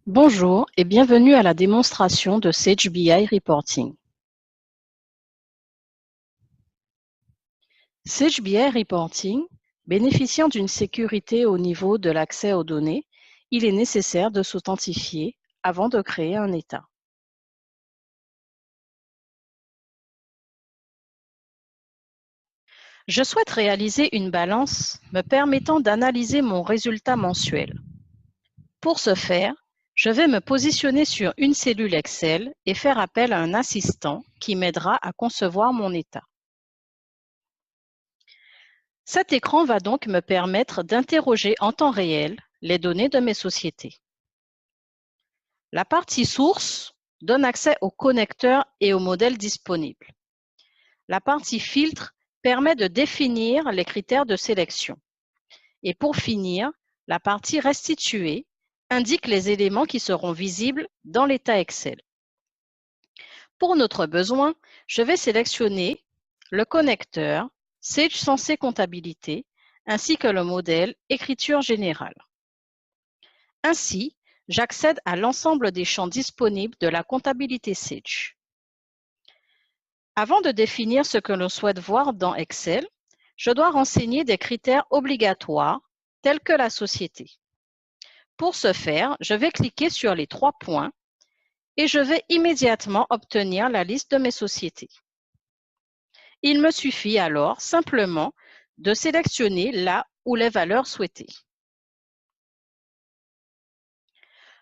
Bonjour et bienvenue à la démonstration de Sage BI Reporting. Sage BI Reporting, bénéficiant d'une sécurité au niveau de l'accès aux données, il est nécessaire de s'authentifier avant de créer un état. Je souhaite réaliser une balance me permettant d'analyser mon résultat mensuel. Pour ce faire, je vais me positionner sur une cellule Excel et faire appel à un assistant qui m'aidera à concevoir mon état. Cet écran va donc me permettre d'interroger en temps réel les données de mes sociétés. La partie source donne accès aux connecteurs et aux modèles disponibles. La partie filtre permet de définir les critères de sélection. Et pour finir, la partie restituée indique les éléments qui seront visibles dans l'état Excel. Pour notre besoin, je vais sélectionner le connecteur Sage Sensei Comptabilité ainsi que le modèle Écriture générale. Ainsi, j'accède à l'ensemble des champs disponibles de la comptabilité Sage. Avant de définir ce que l'on souhaite voir dans Excel, je dois renseigner des critères obligatoires tels que la société. Pour ce faire, je vais cliquer sur les 3 points et je vais immédiatement obtenir la liste de mes sociétés. Il me suffit alors simplement de sélectionner là où les valeurs souhaitées.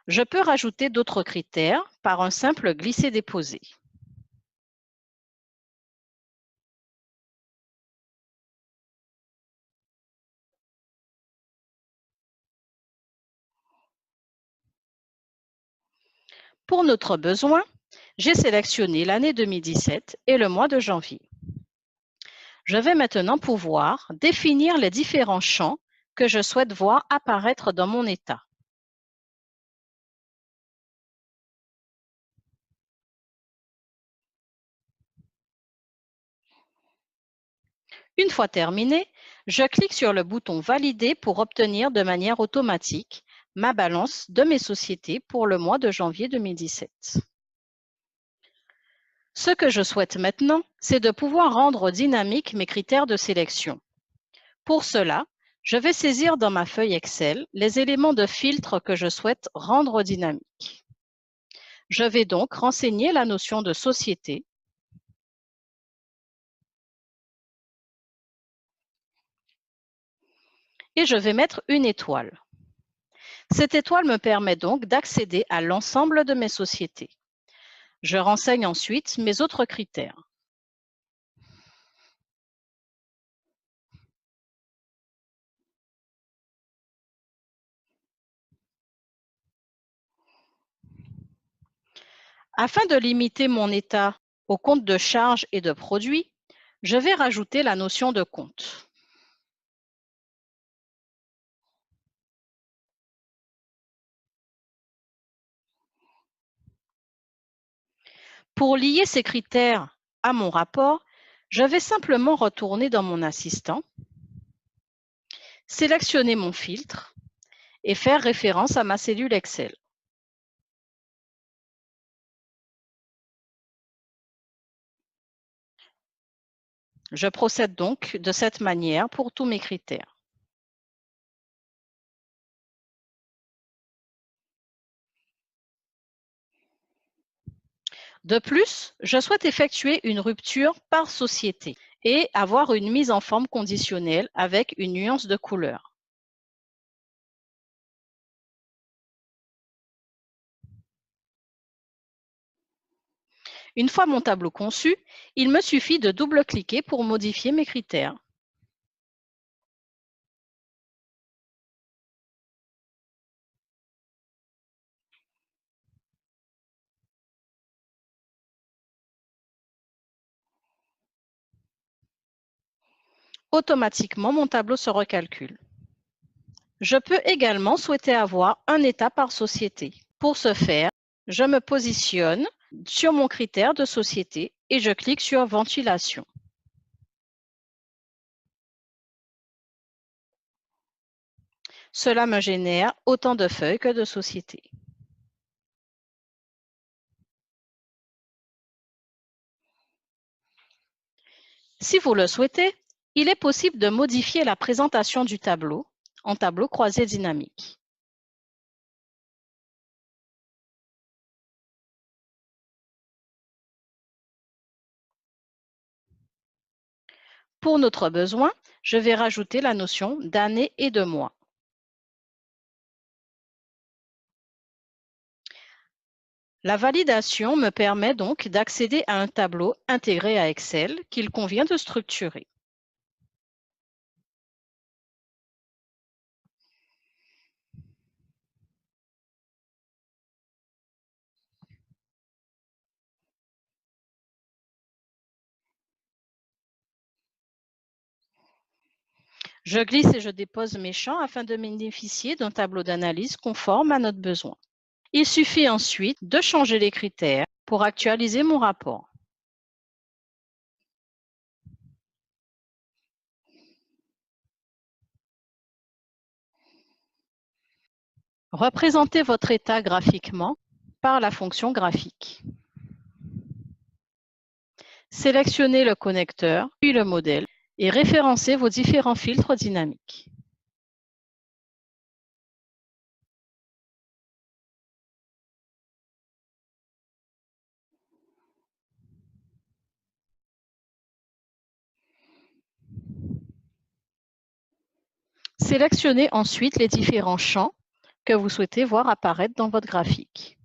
Je peux rajouter d'autres critères par un simple glisser-déposer. Pour notre besoin, j'ai sélectionné l'année 2017 et le mois de janvier. Je vais maintenant pouvoir définir les différents champs que je souhaite voir apparaître dans mon état. Une fois terminé, je clique sur le bouton Valider pour obtenir de manière automatique ma balance de mes sociétés pour le mois de janvier 2017. Ce que je souhaite maintenant, c'est de pouvoir rendre dynamiques mes critères de sélection. Pour cela, je vais saisir dans ma feuille Excel les éléments de filtre que je souhaite rendre dynamiques. Je vais donc renseigner la notion de société et je vais mettre une étoile. Cette étoile me permet donc d'accéder à l'ensemble de mes sociétés. Je renseigne ensuite mes autres critères. Afin de limiter mon état au compte de charges et de produits, je vais rajouter la notion de compte. Pour lier ces critères à mon rapport, je vais simplement retourner dans mon assistant, sélectionner mon filtre et faire référence à ma cellule Excel. Je procède donc de cette manière pour tous mes critères. De plus, je souhaite effectuer une rupture par société et avoir une mise en forme conditionnelle avec une nuance de couleur. Une fois mon tableau conçu, il me suffit de double-cliquer pour modifier mes critères. Automatiquement, mon tableau se recalcule. Je peux également souhaiter avoir un état par société. Pour ce faire, je me positionne sur mon critère de société et je clique sur Ventilation. Cela me génère autant de feuilles que de sociétés. Si vous le souhaitez, il est possible de modifier la présentation du tableau en tableau croisé dynamique. Pour notre besoin, je vais rajouter la notion d'année et de mois. La validation me permet donc d'accéder à un tableau intégré à Excel qu'il convient de structurer. Je glisse et je dépose mes champs afin de bénéficier d'un tableau d'analyse conforme à notre besoin. Il suffit ensuite de changer les critères pour actualiser mon rapport. Représentez votre état graphiquement par la fonction graphique. Sélectionnez le connecteur, puis le modèle et référencez vos différents filtres dynamiques. Sélectionnez ensuite les différents champs que vous souhaitez voir apparaître dans votre graphique.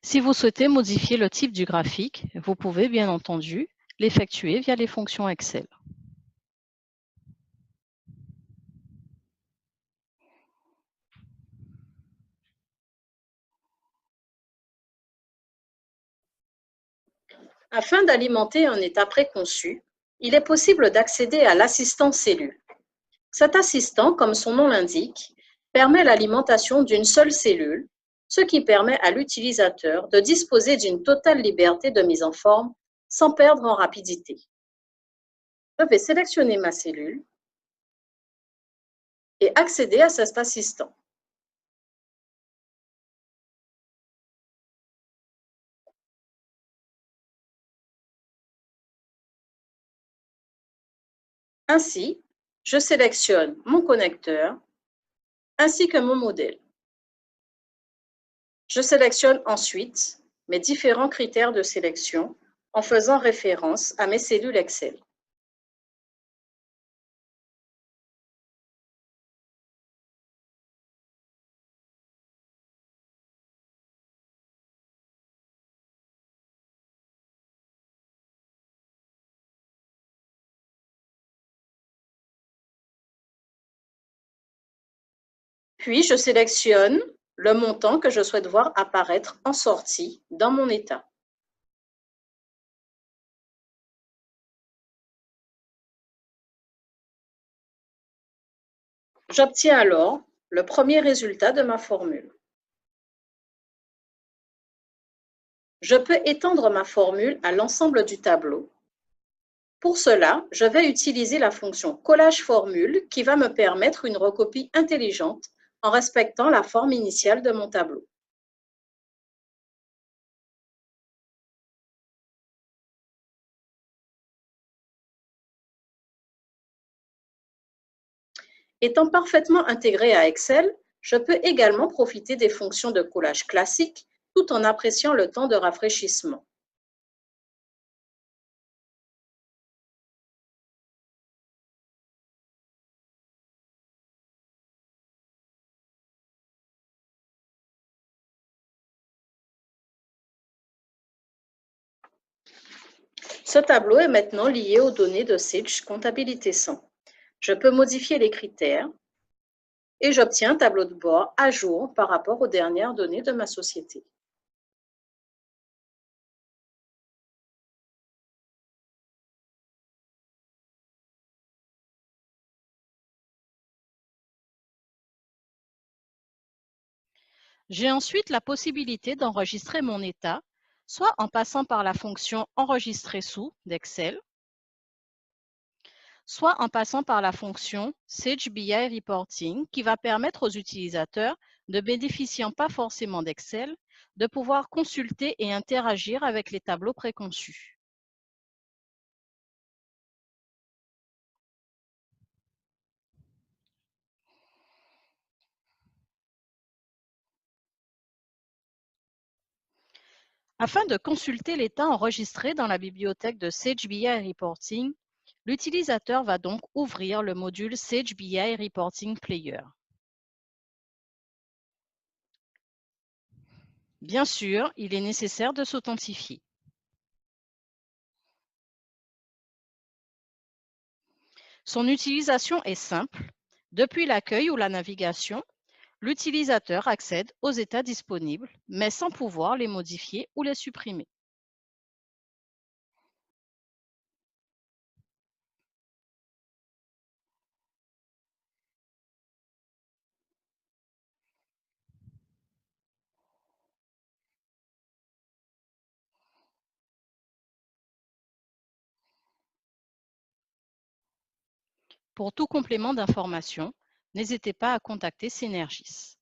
Si vous souhaitez modifier le type du graphique, vous pouvez bien entendu l'effectuer via les fonctions Excel. Afin d'alimenter un état préconçu, il est possible d'accéder à l'assistant cellule. Cet assistant, comme son nom l'indique, permet l'alimentation d'une seule cellule, ce qui permet à l'utilisateur de disposer d'une totale liberté de mise en forme sans perdre en rapidité. Je vais sélectionner ma cellule et accéder à cet assistant. Ainsi, je sélectionne mon connecteur ainsi que mon modèle. Je sélectionne ensuite mes différents critères de sélection en faisant référence à mes cellules Excel. Puis, je sélectionne le montant que je souhaite voir apparaître en sortie dans mon état. J'obtiens alors le premier résultat de ma formule. Je peux étendre ma formule à l'ensemble du tableau. Pour cela, je vais utiliser la fonction collage formule qui va me permettre une recopie intelligente en respectant la forme initiale de mon tableau. Étant parfaitement intégré à Excel, je peux également profiter des fonctions de collage classique tout en appréciant le temps de rafraîchissement. Ce tableau est maintenant lié aux données de Sage Comptabilité 100. Je peux modifier les critères et j'obtiens un tableau de bord à jour par rapport aux dernières données de ma société. J'ai ensuite la possibilité d'enregistrer mon état, soit en passant par la fonction Enregistrer sous d'Excel, soit en passant par la fonction Sage BI Reporting qui va permettre aux utilisateurs, ne bénéficiant pas forcément d'Excel, de pouvoir consulter et interagir avec les tableaux préconçus. Afin de consulter l'état enregistré dans la bibliothèque de Sage BI Reporting, l'utilisateur va donc ouvrir le module Sage BI Reporting Player. Bien sûr, il est nécessaire de s'authentifier. Son utilisation est simple. Depuis l'accueil ou la navigation, l'utilisateur accède aux états disponibles, mais sans pouvoir les modifier ou les supprimer. Pour tout complément d'information, n'hésitez pas à contacter Synergis.